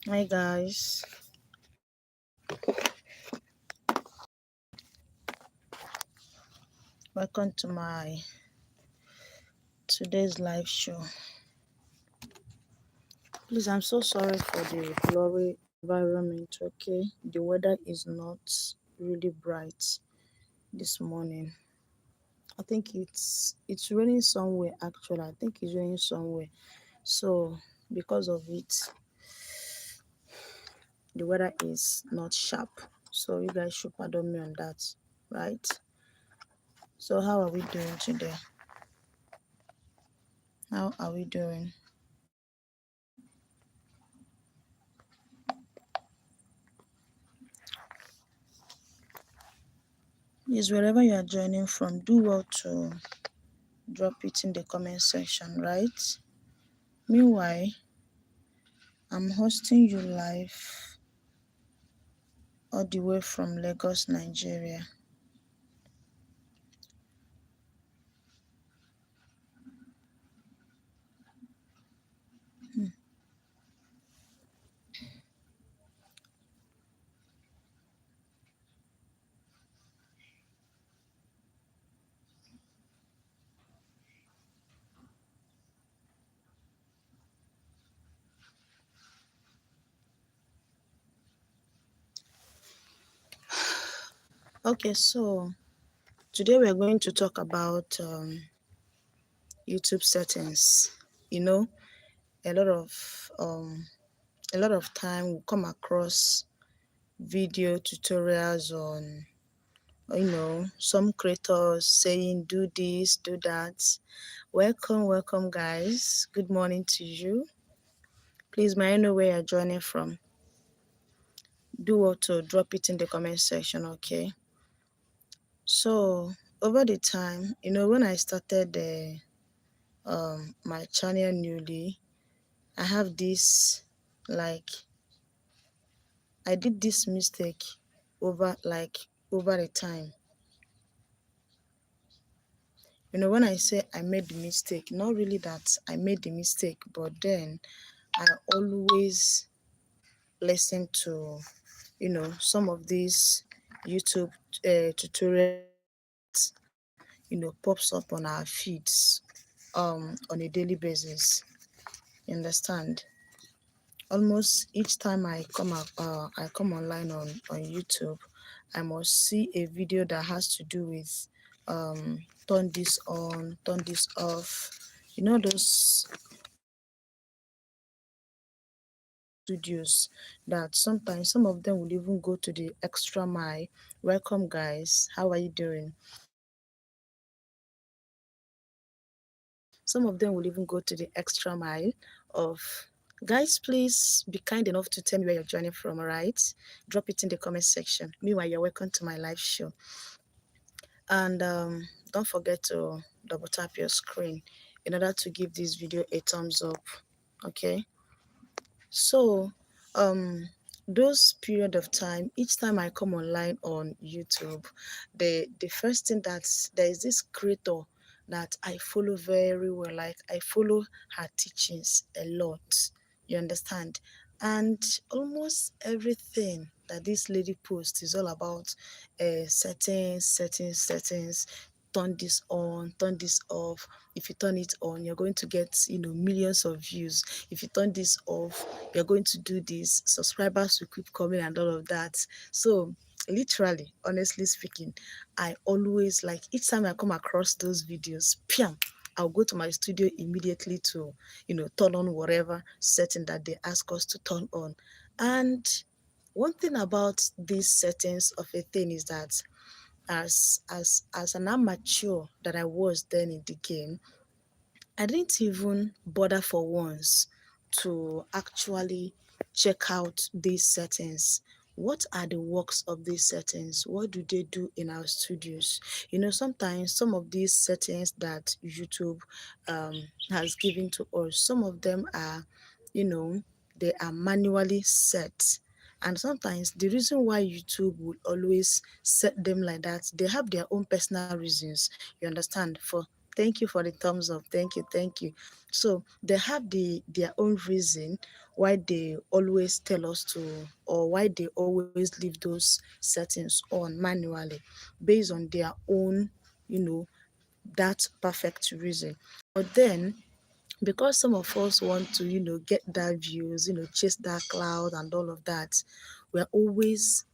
Hi guys, welcome to my today's live show. Please, I'm so sorry for the blurry environment. Okay, the weather is not really bright this morning. I think it's raining somewhere. Actually, I think it's raining somewhere. So because of it, the weather is not sharp. So you guys should pardon me on that, right? So how are we doing today? How are we doing? Yes, wherever you are joining from, do well to drop it in the comment section, right? Meanwhile, I'm hosting you live all the way from Lagos, Nigeria. Okay, so today we're going to talk about YouTube settings. You know, a lot of um, a lot of time we come across video tutorials on some creators saying do this, do that. Welcome guys, good morning to you. Please, may I know where you're joining from? Do also drop it in the comment section. Okay, so over the time, when I started my channel newly, I have this, like, I did this mistake over the time. When I say I made the mistake, not really that I made the mistake, but then I always listen to, some of these YouTube tutorials that, pops up on our feeds on a daily basis. You understand? Almost each time I come online on YouTube, I must see a video that has to do with turn this on, turn this off. Those studios that sometimes some of them will even go to the extra mile. Welcome guys, how are you doing? Some of them will even go to the extra mile of, guys, please be kind enough to tell me where you're joining from, all right? Drop it in the comment section. Meanwhile, you're welcome to my live show. And don't forget to double tap your screen in order to give this video a thumbs up, okay? So, those period of time, each time I come online on YouTube, the first thing that there is this creator that I follow very well. Like, I follow her teachings a lot. You understand? And almost everything that this lady posts is all about settings. Turn this on, turn this off. If you turn it on, you're going to get millions of views. If you turn this off, you're going to do this, subscribers will keep coming and all of that. So literally, honestly speaking, I always, like, each time I come across those videos, piam, I'll go to my studio immediately to turn on whatever setting that they ask us to turn on. And one thing about these settings of a thing is that as an amateur that I was then in the game, I didn't even bother for once to actually check out these settings. What are the works of these settings? What do they do in our studios? Sometimes some of these settings that YouTube has given to us, some of them are, you know, they are manually set. And sometimes the reason why YouTube will always set them like that, they have their own personal reasons, you understand, for Thank you for the thumbs up. Thank you, thank you. So they have their own reason why they always tell us to, or why they always leave those settings on manually, based on their own, you know, that perfect reason. But then, because some of us want to, get that views, chase that cloud and all of that, we're always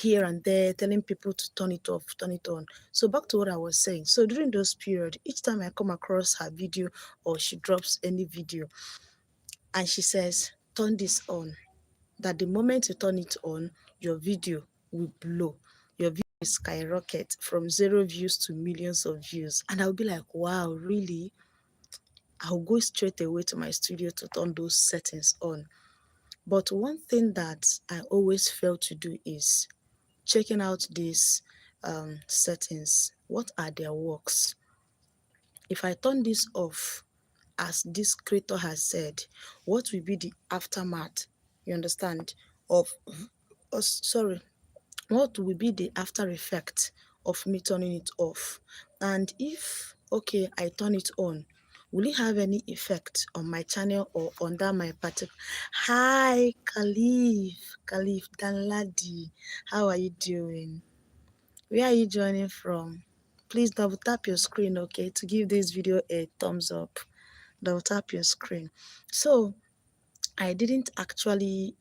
here and there telling people to turn it off, turn it on. So back to what I was saying. So during those period, each time I come across her video or she drops any video and she says, turn this on, that the moment you turn it on, your video will blow. Your video will skyrocket from 0 views to millions of views. And I'll be like, wow, really? I'll go straight away to my studio to turn those settings on. But one thing that I always fail to do is checking out these settings. What are their works? If I turn this off, as this creator has said, what will be the aftermath? You understand? Of, oh, sorry, what will be the after effect of me turning it off? And if, okay, I turn it on, will it have any effect on my channel or under my particular? Hi, Khalif Danladi, how are you doing? Where are you joining from? Please double tap your screen, okay, to give this video a thumbs up. Double tap your screen. So I didn't actually,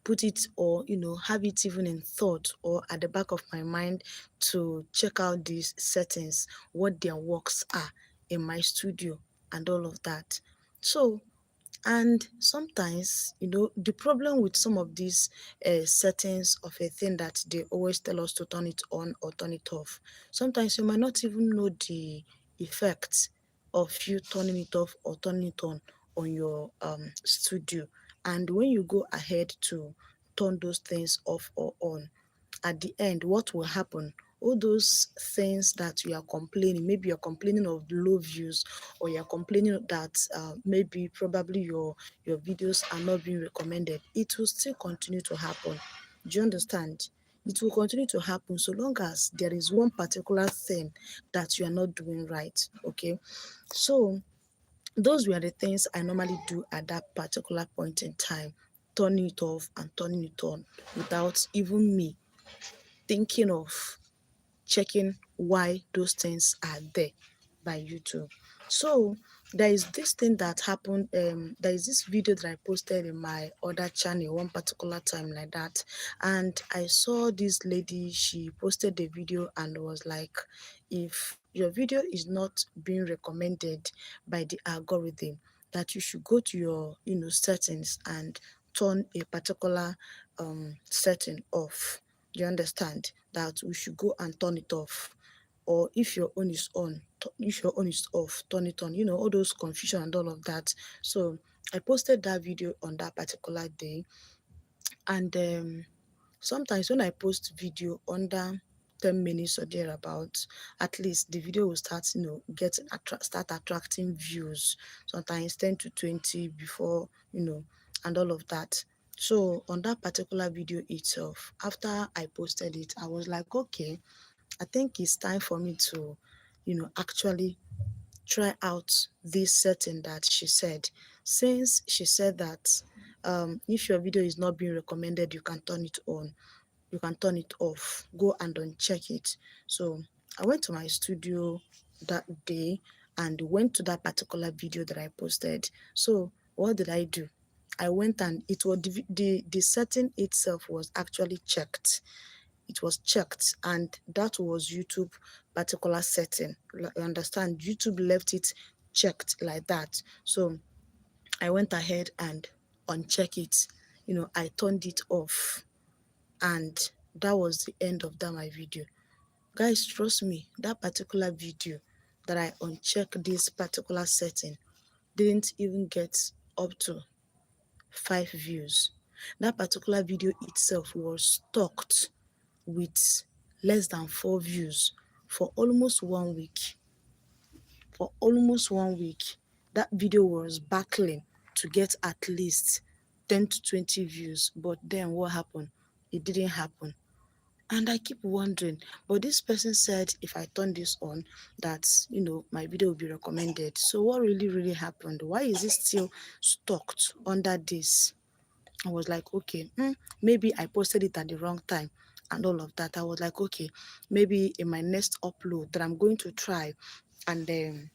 put it, or, have it even in thought or at the back of my mind to check out these settings, what their works are in my studio and all of that. So, and sometimes, the problem with some of these settings of a thing that they always tell us to turn it on or turn it off, sometimes you might not even know the effects of you turning it off or turning it on your studio. And when you go ahead to turn those things off or on, at the end, what will happen? All those things that you are complaining, maybe you're complaining of low views, or you're complaining that maybe probably your videos are not being recommended, it will still continue to happen. Do you understand? It will continue to happen so long as there is one particular thing that you are not doing right. Okay, so those were the things I normally do at that particular point in time, turning it off and turning it on without even me thinking of checking why those things are there by YouTube. So there is this thing that happened. There is this video that I posted in my other channel one particular time like that, and I saw this lady. She posted the video and was like, "If your video is not being recommended by the algorithm, that you should go to your settings and turn a particular setting off." Do you understand? That we should go and turn it off. Or if your own is on, if your own is off, turn it on. All those confusion and all of that. So I posted that video on that particular day. And sometimes when I post video under 10 minutes or thereabouts, at least the video will start, start attracting views. Sometimes 10 to 20 before, and all of that. So on that particular video itself, after I posted it, I was like, okay, I think it's time for me to, actually try out this setting that she said. Since she said that if your video is not being recommended, you can turn it on, you can turn it off, go and uncheck it. So I went to my studio that day and went to that particular video that I posted. So what did I do? I went, and it was the setting itself was actually checked. It was checked, and that was YouTube particular setting. You understand? YouTube left it checked like that. So I went ahead and uncheck it. I turned it off, and that was the end of that my video. Guys, trust me, that particular video that I unchecked this particular setting didn't even get up to 5 views. That particular video itself was stocked with less than 4 views for almost 1 week. For almost 1 week, that video was battling to get at least 10 to 20 views. But then what happened? It didn't happen. And I keep wondering, but this person said if I turn this on, that my video will be recommended. So what really happened? Why is it still stuck under this? I was like, okay, maybe I posted it at the wrong time and all of that. I was like, okay, maybe in my next upload that I'm going to try and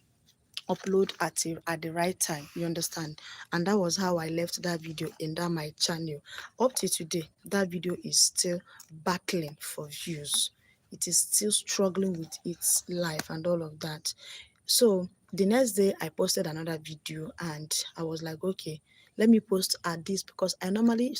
upload at the right time, you understand. And that was how I left that video in that my channel. Up to today, that video is still battling for views. It is still struggling with its life and all of that. So the next day I posted another video and I was like, okay, let me post at this, because I normally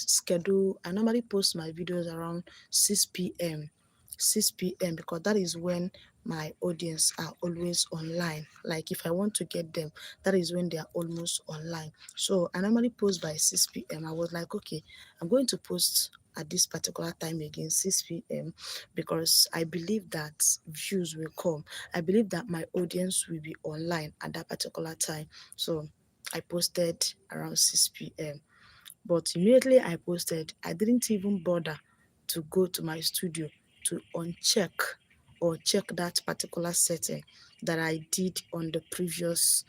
post my videos around 6 p.m. 6 p.m. because that is when my audience are always online. Like if I want to get them, that is when they are almost online. So I normally post by 6 p.m. I was like, okay, I'm going to post at this particular time again, 6 p.m., because I believe that views will come. I believe that my audience will be online at that particular time. So I posted around 6 p.m. But immediately I posted, I didn't even bother to go to my studio to uncheck or check that particular setting that I did on the previous,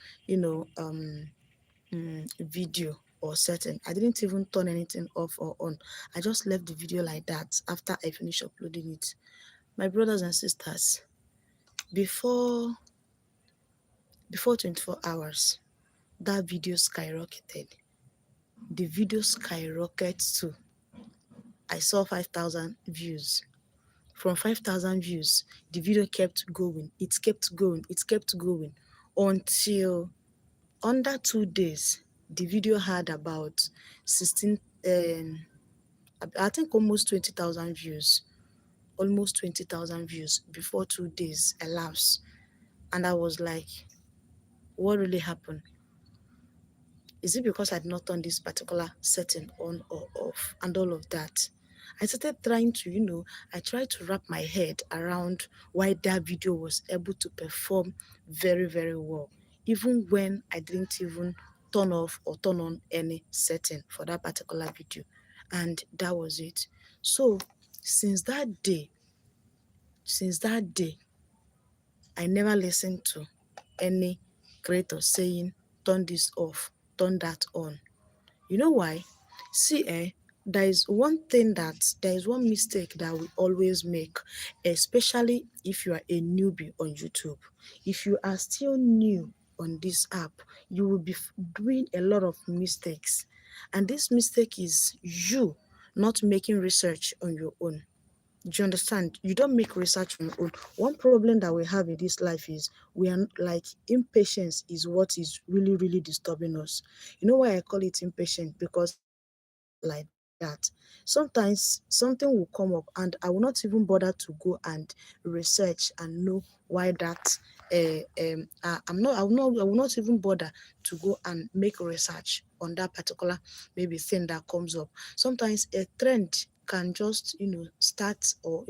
video or setting. I didn't even turn anything off or on. I just left the video like that after I finished uploading it. My brothers and sisters, before 24 hours, that video skyrocketed. The video skyrocketed too. I saw 5,000 views. From 5,000 views, the video kept going. It kept going. It kept going until under 2 days, the video had about 16, I think almost 20,000 views. Almost 20,000 views before 2 days elapsed. And I was like, what really happened? Is it because I did not turn this particular setting on or off and all of that? I started trying to, I tried to wrap my head around why that video was able to perform very well, even when I didn't even turn off or turn on any setting for that particular video. And that was it. So since that day, I never listened to any creator saying, turn this off, turn that on. You know why? See, there is one mistake that we always make, especially if you are a newbie on YouTube. If you are still new on this app, you will be doing a lot of mistakes. And this mistake is you not making research on your own. Do you understand? You don't make research on your own. One problem that we have in this life is we are like impatience is what is really disturbing us. You know why I call it impatient? Because I am like that. Sometimes something will come up and I will not even bother to go and research and know why that. I will not even bother to go and make research on that particular maybe thing that comes up. Sometimes a trend can just start or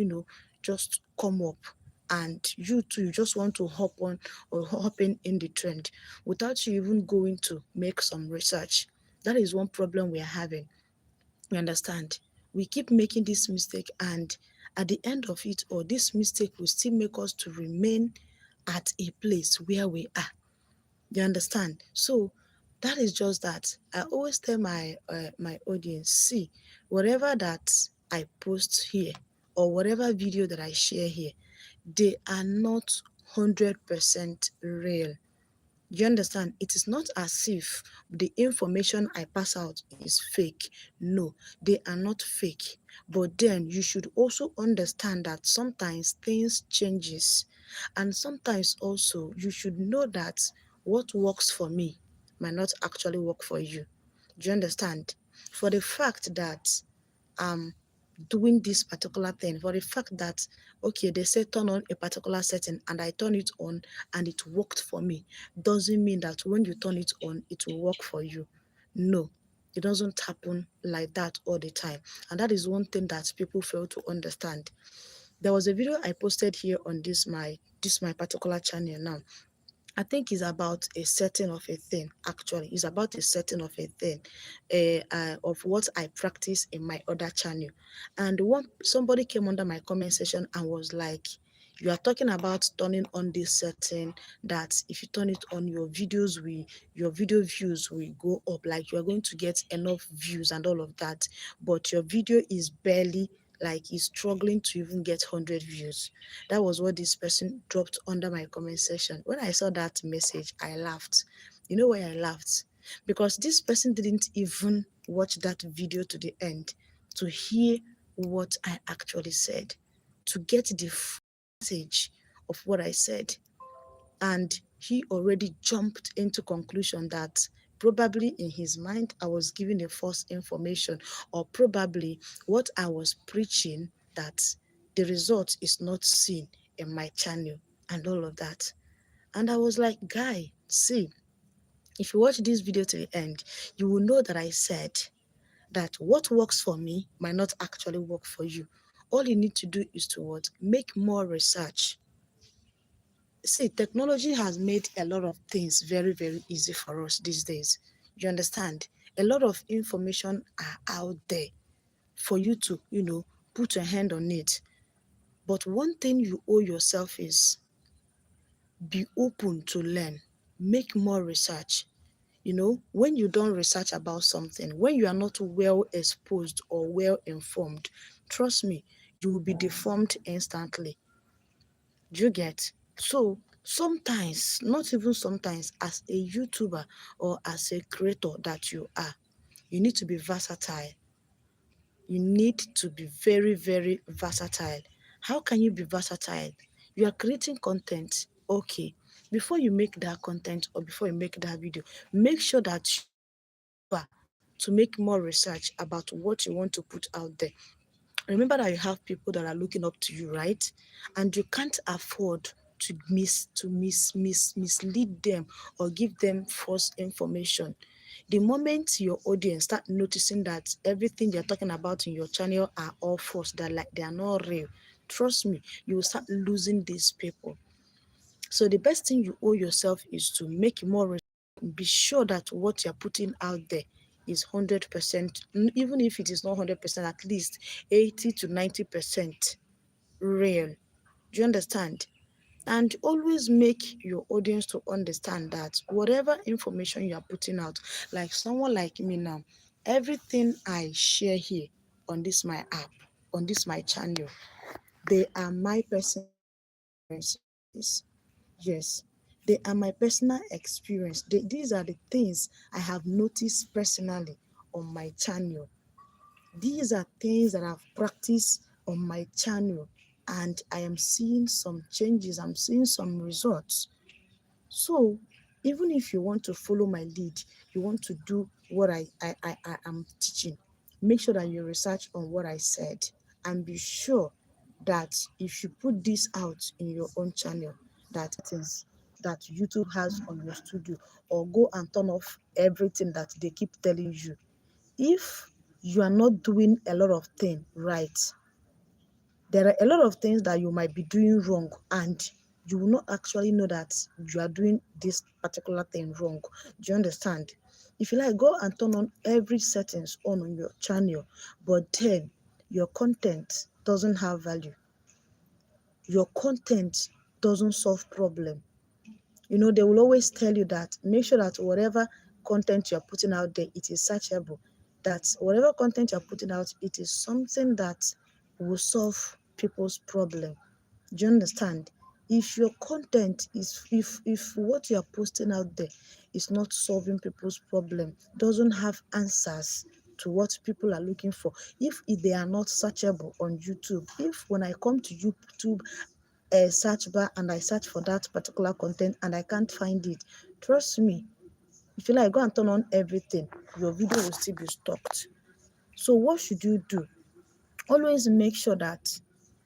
just come up, and you too you just want to hop on or hop in the trend without you even going to make some research. That is one problem we are having. You understand? We keep making this mistake, and at the end of it, or this mistake will still make us to remain at a place where we are. You understand? So that is just that. I always tell my audience, see, whatever that I post here or whatever video that I share here, they are not 100% real. You understand? It is not as if the information I pass out is fake. No, they are not fake. But then you should also understand that sometimes things changes. And sometimes also you should know that what works for me might not actually work for you. Do you understand? For the fact that um doing this particular thing, for the fact that okay, they say turn on a particular setting and I turn it on and it worked for me, doesn't mean that when you turn it on it will work for you. No, it doesn't happen like that all the time. And that is one thing that people fail to understand. There was a video I posted here on this my particular channel now. I think it's about a setting of a thing. Actually, it's about a setting of a thing, of what I practice in my other channel. And one somebody came under my comment section and was like, "You are talking about turning on this setting. That if you turn it on, your video views will go up. Like you are going to get enough views and all of that. But your video is barely." Like is struggling to even get 100 views. That was what this person dropped under my comment section. When I saw that message, I laughed. You know why I laughed? Because this person didn't even watch that video to the end to hear what I actually said, to get the message of what I said. And he already jumped into conclusion that probably in his mind I was giving a false information, or probably what I was preaching, that the result is not seen in my channel and all of that. And I was like, guy, see, if you watch this video to the end, you will know that I said that what works for me might not actually work for you. All you need to do is to what? Make more research. See, technology has made a lot of things very, very easy for us these days. You understand? A lot of information are out there for you to, put your hand on it. But one thing you owe yourself is be open to learn, make more research. When you don't research about something, when you are not well exposed or well informed, trust me, you will be deformed instantly. Do you get? So sometimes, not even sometimes, as a YouTuber or as a creator that you are, you need to be versatile. You need to be very, very versatile. How can you be versatile? You are creating content. Okay. Before you make that content or before you make that video, make sure that you to make more research about what you want to put out there. Remember that you have people that are looking up to you, right? And you can't afford to mislead them or give them false information. The moment your audience start noticing that everything you're talking about in your channel are all false, they are not real, trust me, you will start losing these people. So the best thing you owe yourself is to make more research. Be sure that what you're putting out there is 100%, even if it is not 100%, at least 80 to 90% real. Do you understand? And always make your audience to understand that whatever information you are putting out, like someone like me now, everything I share here on this my app, on this my channel, they are my personal experiences. Yes, they are my personal experience. These are the things I have noticed personally on my channel. These are things that I've practiced on my channel, and I am seeing some changes. I'm seeing some results. So, even if you want to follow my lead, you want to do what I am teaching, make sure that you research on what I said and be sure that if you put this out in your own channel, that things that YouTube has on your studio, or go and turn off everything that they keep telling you. If you are not doing a lot of things right, there are a lot of things that you might be doing wrong, and you will not actually know that you are doing this particular thing wrong. Do you understand? If you like, go and turn on every settings on your channel, but then your content doesn't have value, your content doesn't solve problem. They will always tell you that make sure that whatever content you're putting out there, it is searchable. That whatever content you're putting out, it is something that will solve people's problem. Do you understand? If your content is, if what you're posting out there is not solving people's problem, doesn't have answers to what people are looking for, if they are not searchable on YouTube, if when I come to YouTube a search bar and I search for that particular content and I can't find it, trust me, if you like, go and turn on everything, your video will still be stopped. So what should you do? Always make sure that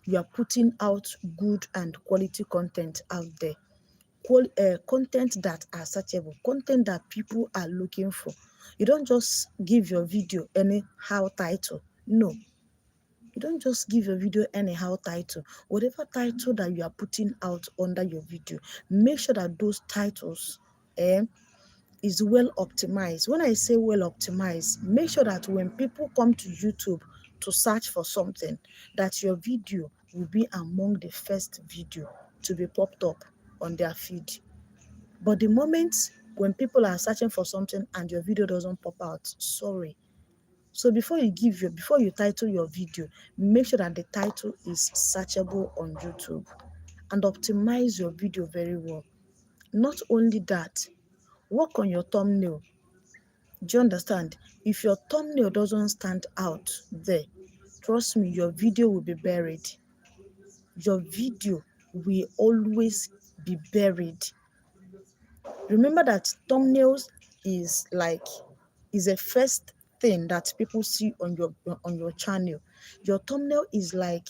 you are putting out good and quality content out there. Content that are searchable, content that people are looking for. You don't just give your video anyhow title. No, You don't just give your video anyhow title. Whatever title that you are putting out under your video, make sure that those titles is well optimized. When I say well optimized, make sure that when people come to YouTube to search for something, that your video will be among the first video to be popped up on their feed. But the moment when people are searching for something and your video doesn't pop out, sorry. So before you title your video, make sure that the title is searchable on YouTube and optimize your video very well. Not only that, work on your thumbnail. Do you understand? If your thumbnail doesn't stand out there, trust me, your video will be buried. Your video will always be buried. Remember that thumbnails is like is a first thing that people see on your channel. Your thumbnail is like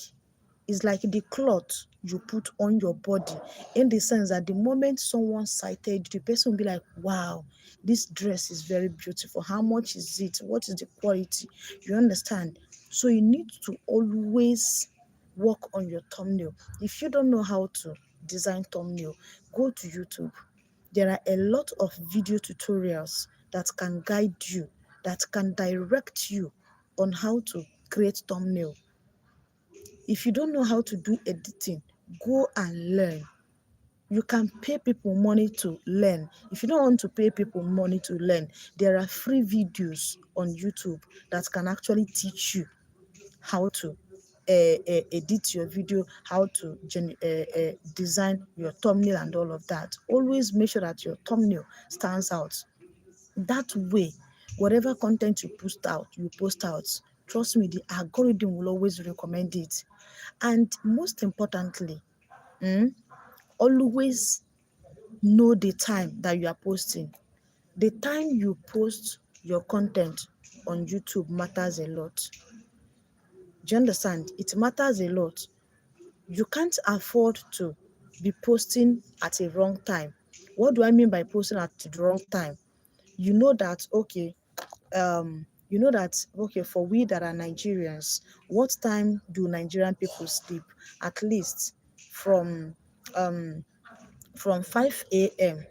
the cloth you put on your body, in the sense that the moment someone sighted you, the person will be like, wow, this dress is very beautiful. How much is it? What is the quality? You understand? So you need to always work on your thumbnail. If you don't know how to design thumbnail, go to YouTube. There are a lot of video tutorials that can guide you, that can direct you on how to create thumbnail. If you don't know how to do editing, go and learn. You can pay people money to learn. If you don't want to pay people money to learn, there are free videos on YouTube that can actually teach you how to edit your video, how to design your thumbnail and all of that. Always make sure that your thumbnail stands out. That way, whatever content you post out, trust me, the algorithm will always recommend it. And most importantly, always know the time that you are posting. The time you post your content on YouTube matters a lot. Do you understand? It matters a lot. You can't afford to be posting at a wrong time. What do I mean by posting at the wrong time? You know that, okay, for we that are Nigerians, what time do Nigerian people sleep? At least from um from 5 a.m.,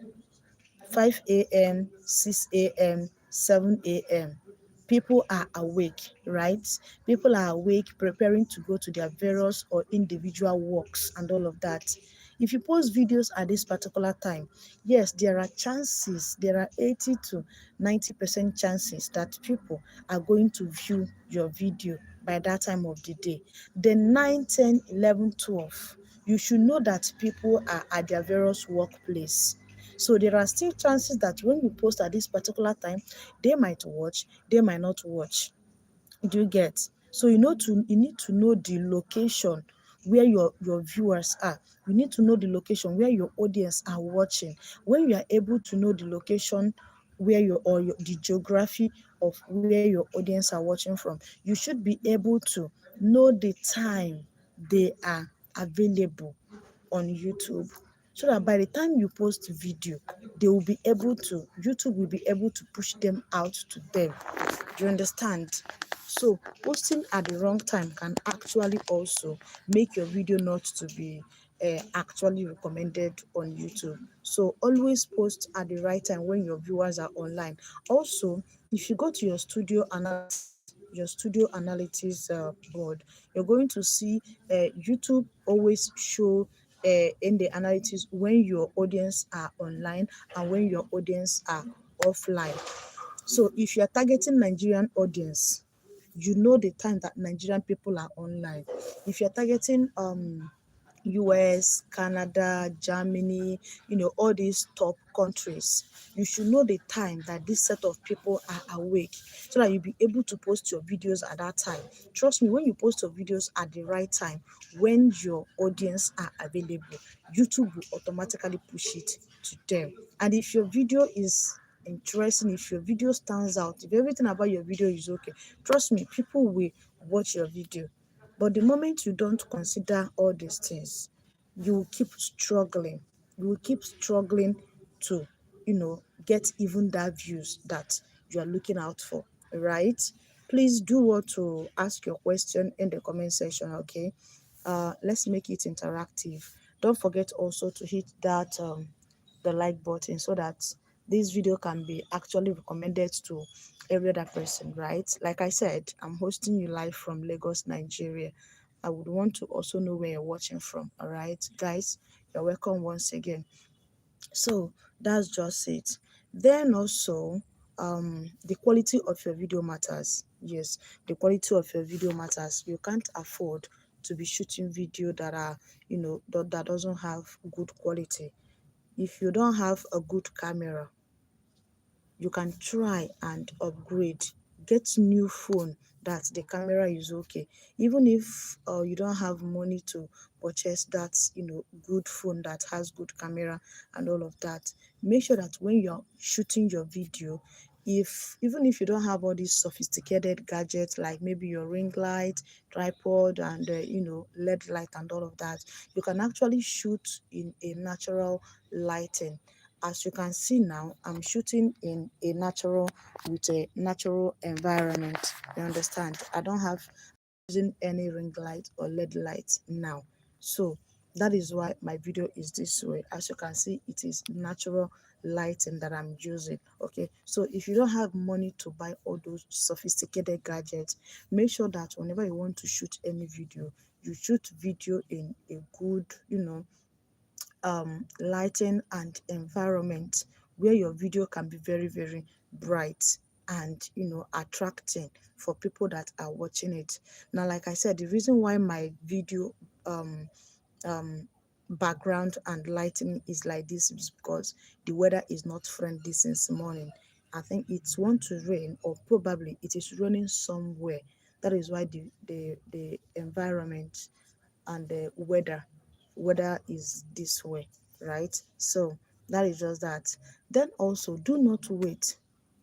5 a.m., 6 a.m., 7 a.m. People are awake, right? People are awake, preparing to go to their various or individual works and all of that. If you post videos at this particular time, yes, there are 80 to 90% chances that people are going to view your video by that time of the day. Then 9, 10, 11, 12, you should know that people are at their various workplace. So there are still chances that when you post at this particular time, they might watch, they might not watch. Do you get? So you need to know the location where your viewers are. You need to know the location where your audience are watching. When you are able to know the location where the geography of where your audience are watching from, you should be able to know the time they are available on YouTube, so that by the time you post video, YouTube will be able to push them out to them. Do you understand? So posting at the wrong time can actually also make your video not to be actually recommended on YouTube. So always post at the right time when your viewers are online. Also, if you go to your studio analytics board, you're going to see YouTube always show in the analytics when your audience are online and when your audience are offline. So if you are targeting Nigerian audience, you know the time that Nigerian people are online. If you're targeting US, Canada, Germany, all these top countries, you should know the time that this set of people are awake, so that you'll be able to post your videos at that time. Trust me, when you post your videos at the right time, when your audience are available, YouTube will automatically push it to them. And if your video is interesting, if your video stands out, if everything about your video is okay, trust me, people will watch your video. But the moment you don't consider all these things, you will keep struggling. You will keep struggling to, get even that views that you are looking out for, right? Please do what to ask your question in the comment section, okay? Let's make it interactive. Don't forget also to hit that the like button so that this video can be actually recommended to every other person, right? Like I said, I'm hosting you live from Lagos, Nigeria. I would want to also know where you're watching from. All right, guys, you're welcome once again. So that's just it. Then also, the quality of your video matters. Yes, the quality of your video matters. You can't afford to be shooting video that are, that doesn't have good quality. If you don't have a good camera, you can try and upgrade, get new phone that the camera is okay. Even if you don't have money to purchase that good phone that has good camera and all of that, make sure that when you're shooting your video, if even if you don't have all these sophisticated gadgets like maybe your ring light, tripod, and led light and all of that, you can actually shoot in a natural lighting. As you can see now, I'm shooting in a natural, with a natural environment. You understand? I don't have using any ring light or led light now. So that is why my video is this way. As you can see, it is natural lighting that I'm using. Okay, so if you don't have money to buy all those sophisticated gadgets, make sure that whenever you want to shoot any video, you shoot video in a good lighting and environment where your video can be very, very bright and attracting for people that are watching it. Now, like I said, the reason why my video um um background and lighting is like this is because the weather is not friendly since morning. I think it's want to rain, or probably it is raining somewhere. That is why the environment and the weather is this way, right? So that is just that. Then also, do not wait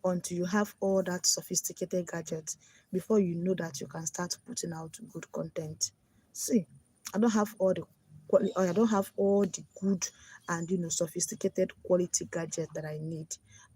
until you have all that sophisticated gadgets before you know that you can start putting out good content. See, I don't have all the I don't have all the good and sophisticated quality gadget that I need.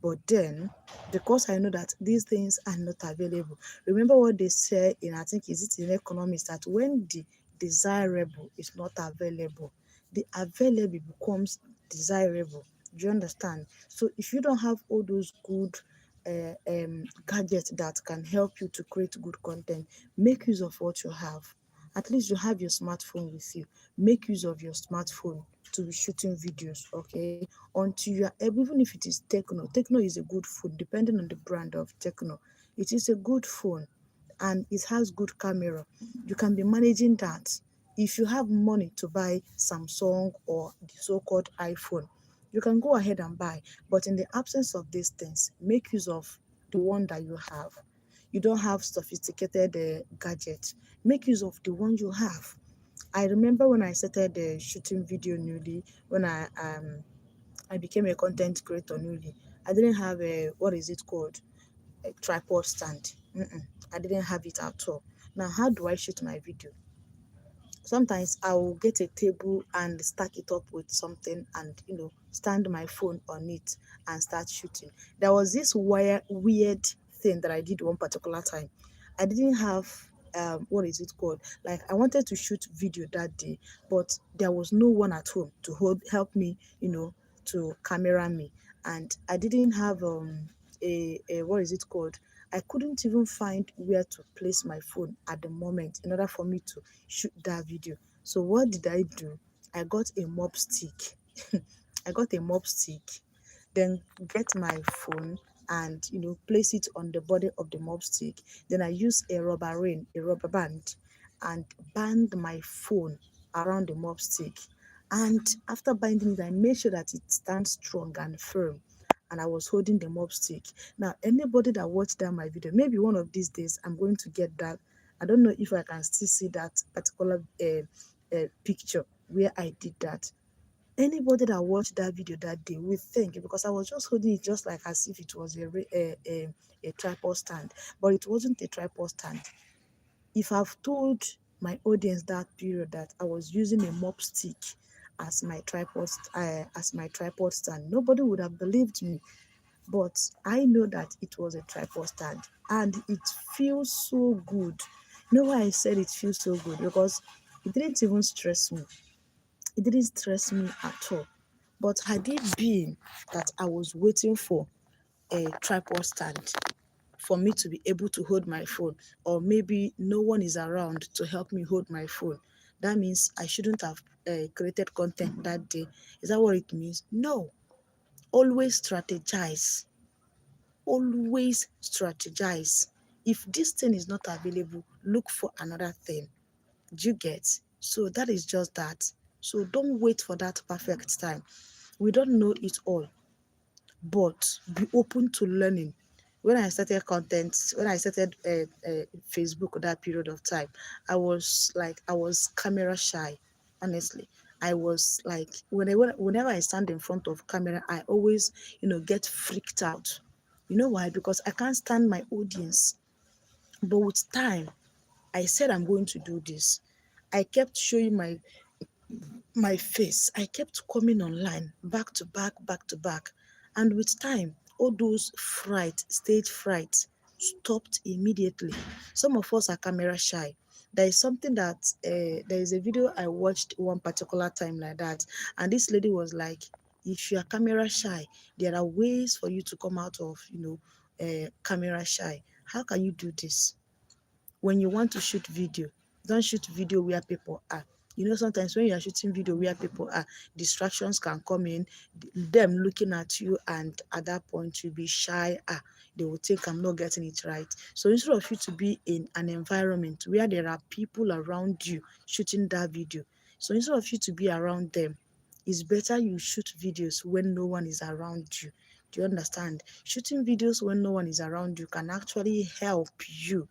But then, because I know that these things are not available, remember what they say in, I think, is it in economics, that when the desirable is not available, the available becomes desirable. Do you understand? So if you don't have all those good gadgets that can help you to create good content, make use of what you have. At least you have your smartphone with you. Make use of your smartphone to be shooting videos, okay? Until you are able, even if it is Techno is a good phone, depending on the brand of Techno. It is a good phone and it has good camera. You can be managing that. If you have money to buy Samsung or the so-called iPhone, you can go ahead and buy. But in the absence of these things, make use of the one that you have. You don't have sophisticated gadgets. Make use of the one you have. I remember when I started shooting video newly, when I became a content creator newly, I didn't have a, what is it called, a tripod stand. I didn't have it at all. Now, how do I shoot my video? Sometimes I will get a table and stack it up with something and stand my phone on it and start shooting. There was this weird thing that I did one particular time. I didn't have what is it called? Like, I wanted to shoot video that day, but there was no one at home to help me, to camera me, and I didn't have a what is it called? I couldn't even find where to place my phone at the moment in order for me to shoot that video. So what did I do? I got a mop stick. I got a mop stick, then get my phone and place it on the body of the mop stick. Then I use a rubber band, and band my phone around the mop stick. And after binding it, I made sure that it stands strong and firm. And I was holding the mop stick. Now, anybody that watched that my video, maybe one of these days I'm going to get that. I don't know if I can still see that particular picture where I did that. Anybody that watched that video that day will think, because I was just holding it just like as if it was a tripod stand, but it wasn't a tripod stand. If I've told my audience that period that I was using a mop stick as my tripod stand, nobody would have believed me. But I know that it was a tripod stand and it feels so good. You know why I said it feels so good? Because it didn't even stress me. It didn't stress me at all. But had it been that I was waiting for a tripod stand for me to be able to hold my phone, or maybe no one is around to help me hold my phone, that means I shouldn't have created content that day. Is that what it means? No. Always strategize. Always strategize. If this thing is not available, look for another thing. Do you get? So that is just that. So don't wait for that perfect time. We don't know it all, but be open to learning. When I started content, when I started Facebook that period of time, I was camera shy. Honestly, I was like, whenever I stand in front of camera, I always, get freaked out. You know why? Because I can't stand my audience. But with time, I said I'm going to do this. I kept showing my face. I kept coming online back to back, back to back. And with time, all those stage fright stopped immediately. Some of us are camera shy. There is something that, there is a video I watched one particular time like that. And this lady was like, if you are camera shy, there are ways for you to come out of, camera shy. How can you do this? When you want to shoot video, don't shoot video where people are. Sometimes when you are shooting video where people are, distractions can come in, them looking at you, and at that point you'll be shy. They will think I'm not getting it right. So instead of you to be in an environment where there are people around you shooting that video, so instead of you to be around them, it's better you shoot videos when no one is around you. Do you understand? Shooting videos when no one is around you can actually help you,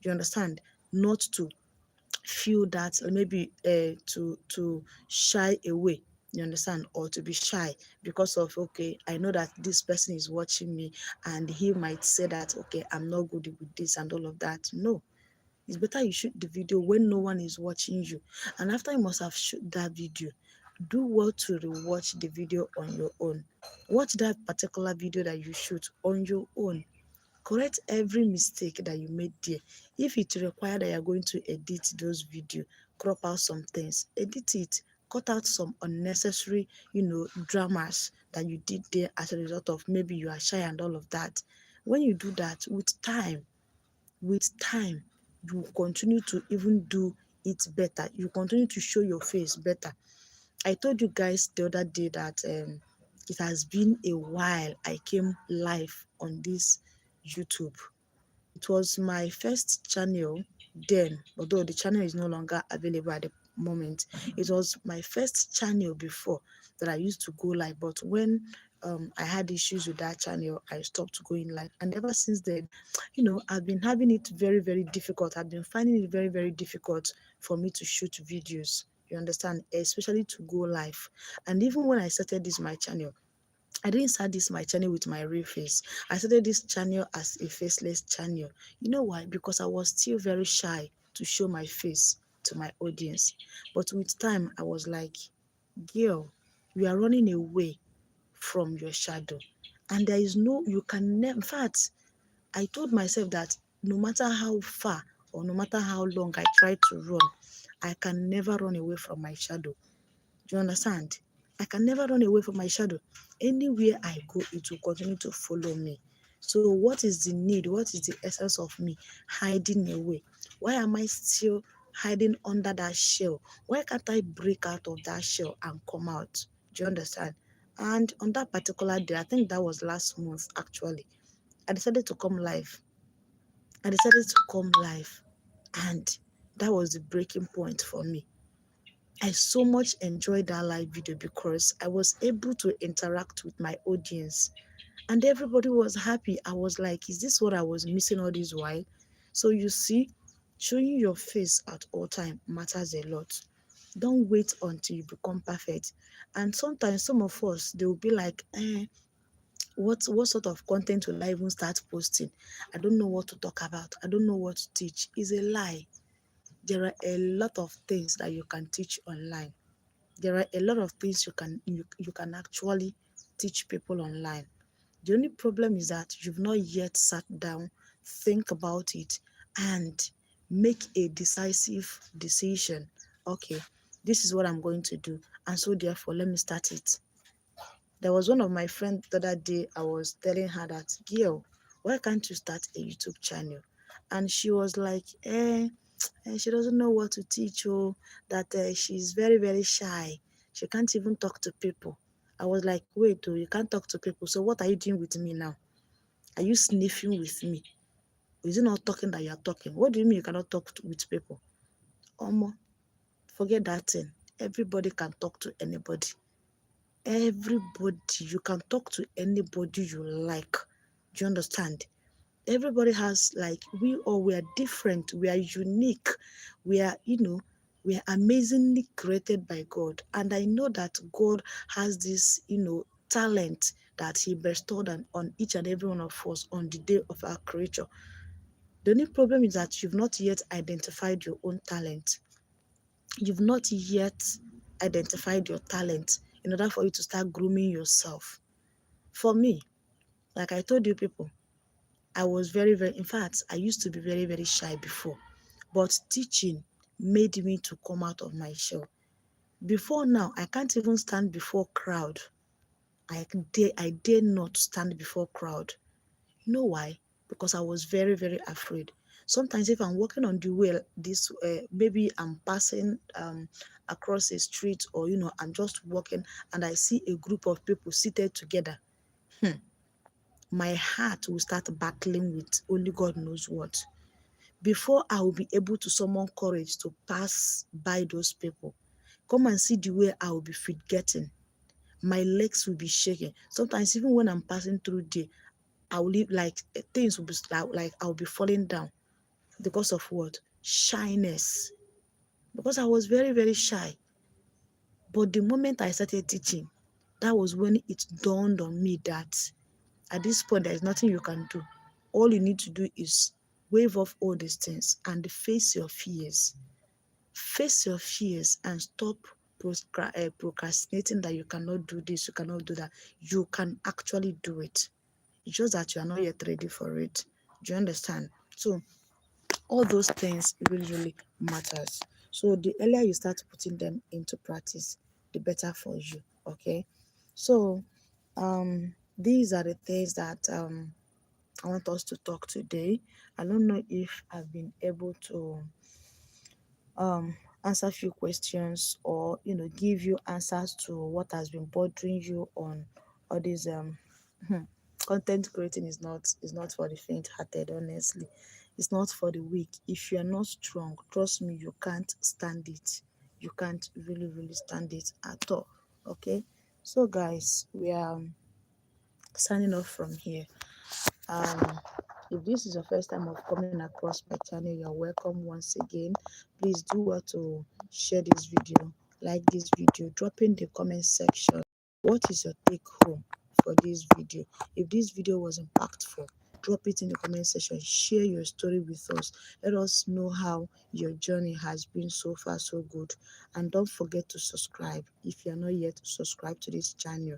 you understand, not to feel that, or maybe to shy away, you understand, or to be shy because of, okay, I know that this person is watching me and he might say that, okay, I'm not good with this and all of that. No, it's better you shoot the video when no one is watching you. And after you must have shoot that video, do well to rewatch the video on your own. Watch that particular video that you shoot on your own. Correct every mistake that you made there. If it requires that you're going to edit those videos, crop out some things, edit it, cut out some unnecessary, dramas that you did there as a result of maybe you are shy and all of that. When you do that, with time, you continue to even do it better. You continue to show your face better. I told you guys the other day that it has been a while I came live on this YouTube. It was my first channel then, although the channel is no longer available at the moment. It was my first channel before that I used to go live, but when I had issues with that channel, I stopped going live. And ever since then, I've been having it very, very difficult. I've been finding it very, very difficult for me to shoot videos. You understand? Especially to go live. And even when I started this my channel, I didn't start this my channel with my real face. I started this channel as a faceless channel. You know why? Because I was still very shy to show my face to my audience. But with time, I was like, girl, you are running away from your shadow. And there is no, you can never, in fact, I told myself that no matter how far or no matter how long I try to run, I can never run away from my shadow. Do you understand? I can never run away from my shadow. Anywhere I go, it will continue to follow me. So, what is the need? What is the essence of me hiding away? Why am I still hiding under that shell? Why can't I break out of that shell and come out? Do you understand? And on that particular day, I think that was last month actually, I decided to come live. I decided to come live, and that was the breaking point for me. I so much enjoyed that live video because I was able to interact with my audience and everybody was happy. I was like, is this what I was missing all this while? So you see, showing your face at all time matters a lot. Don't wait until you become perfect. And sometimes some of us, they will be like, what sort of content will I even start posting? I don't know what to talk about. I don't know what to teach. It's a lie. There are a lot of things that you can teach online. There are a lot of things you can actually teach people online. The only problem is that you've not yet sat down, think about it, and make a decisive decision. Okay, this is what I'm going to do, and so therefore let me start it. There was one of my friends the other day, I was telling her that, girl, why can't you start a YouTube channel? And she was like, she doesn't know what to teach, oh, that she's very, very shy. She can't even talk to people. I was like, wait, oh, you can't talk to people. So what are you doing with me now? Are you sniffing with me? Is it not talking that you're talking? What do you mean you cannot talk with people? Omo, forget that thing. Everybody can talk to anybody. Everybody, you can talk to anybody you like. Do you understand? Everybody has, like, we are different, we are unique, we are, we are amazingly created by God. And I know that God has this, talent that He bestowed on each and every one of us on the day of our creature. The only problem is that you've not yet identified your own talent. You've not yet identified your talent in order for you to start grooming yourself. For me, like I told you people, I was very, very, in fact, I used to be very, very shy before. But teaching made me to come out of my shell. Before now, I can't even stand before crowd. I dare not stand before crowd. You know why? Because I was very, very afraid. Sometimes if I'm walking on the way, maybe I'm passing across a street, or I'm just walking and I see a group of people seated together. My heart will start battling with only God knows what. Before I will be able to summon courage to pass by those people, come and see the way I will be forgetting. My legs will be shaking. Sometimes even when I'm passing through there, I will leave, like, things will be like I'll be falling down. Because of what? Shyness. Because I was very, very shy. But the moment I started teaching, that was when it dawned on me that at this point, there is nothing you can do. All you need to do is wave off all these things and face your fears. Face your fears and stop procrastinating that you cannot do this, you cannot do that. You can actually do it. It's just that you are not yet ready for it. Do you understand? So all those things really, really matters. So the earlier you start putting them into practice, the better for you. Okay. So these are the things that I want us to talk today. I don't know if I've been able to um answer a few questions, or give you answers to what has been bothering you on all these content creating. Is not for the faint hearted, honestly. It's not for the weak. If you are not strong, trust me, you can't stand it. You can't really, really stand it at all. Okay, so guys, we are signing off from here. um if this is your first time of coming across my channel, you're welcome once again. Please do well to share this video, like this video, drop in the comment section. What is your take home for this video? If this video was impactful, drop it in the comment section. Share your story with us. Let us know how your journey has been so far so good. And don't forget to subscribe if you're not yet subscribed to this channel.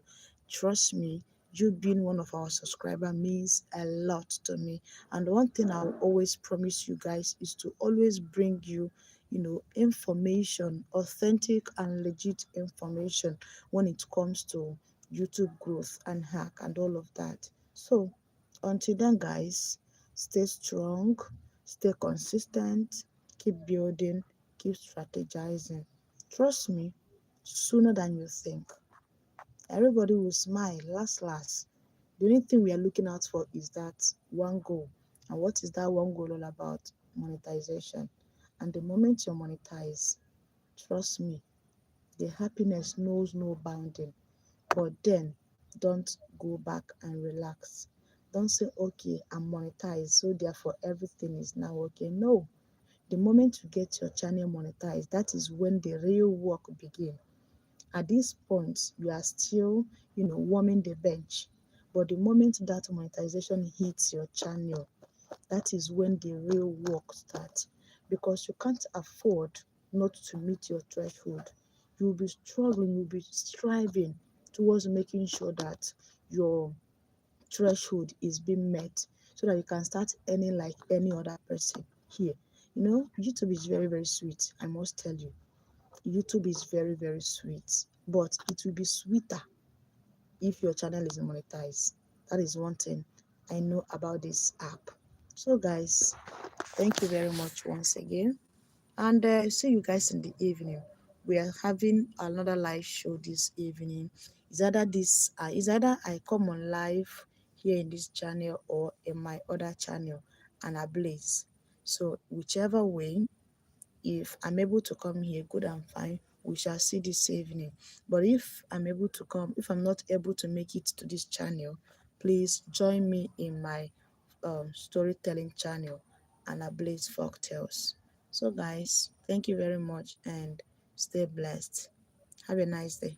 Trust me, you being one of our subscriber means a lot to me. And one thing I'll always promise you guys is to always bring you, information, authentic and legit information when it comes to YouTube growth and hack and all of that. So until then, guys, stay strong, stay consistent, keep building, keep strategizing. Trust me, sooner than you think, everybody will smile last. The only thing we are looking out for is that one goal. And what is that one goal all about? Monetization. And the moment you monetize, trust me, the happiness knows no bounding. But then don't go back and relax. Don't say, okay, I'm monetized, so therefore everything is now okay. No. The moment you get your channel monetized, that is when the real work begins. At this point, you are still, warming the bench. But the moment that monetization hits your channel, that is when the real work starts. Because you can't afford not to meet your threshold. You'll be struggling, you'll be striving towards making sure that your threshold is being met, so that you can start earning like any other person here. YouTube is very, very sweet. I must tell you, YouTube is very, very sweet, but it will be sweeter if your channel is monetized. That is one thing I know about this app. So, guys, thank you very much once again. And see you guys in the evening. We are having another live show this evening. Is either I come on live here in this channel or in my other channel and I blaze. So whichever way, if I'm able to come here, good and fine. We shall see this evening. But if I'm not able to make it to this channel, please join me in my storytelling channel and Blaze Folk Tales. So, guys, thank you very much and stay blessed. Have a nice day.